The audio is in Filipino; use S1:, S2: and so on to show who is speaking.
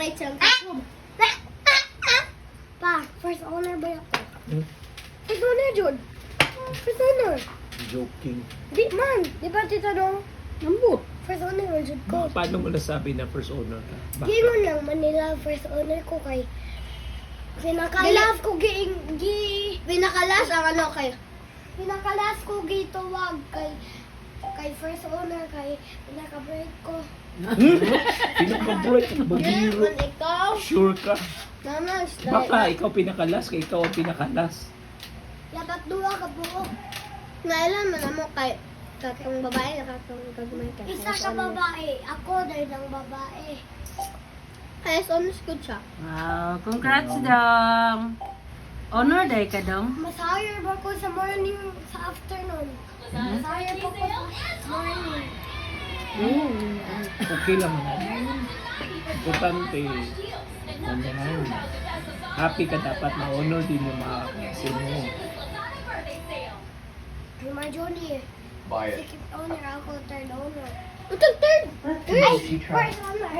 S1: chocolate sa room. Pa, first owner ba yan? First owner, Jud. First owner.
S2: Joking.
S1: Di man. Di ba tita no?
S3: Ambot.
S1: First owner, Jud ko.
S2: Paano mo nasabi na first owner ka?
S1: Di mo lang Manila first owner ko kay pinakalas ko pinakalas ang ano kay pinakalas ko gituwag kay first owner kay pinaka-break ko.
S2: Pinaka-break ang bagiro.
S1: Yan, ikaw.
S2: Sure ka?
S1: Namas.
S2: Baka ikaw pinakalas, kay ikaw ang pinakalas.
S1: Dapat duwa ka buo. Nailan mo na mo kay kakang babae, kakang kagumay ka. Isa ka babae. Ako dahil ang babae. Kaya honest ko siya.
S3: Wow, congrats dong. Honor day ka dong.
S1: Mas higher ba ko sa morning, sa afternoon? Mas higher pa ko sa morning.
S2: Okay lang na. Importante. Ano na yun. Happy ka dapat na-honor din yung mga kasi mo.
S1: Ay, Marjorie.
S4: Buy it.
S1: Second owner, ako third owner. Ito third! Ay, first owner.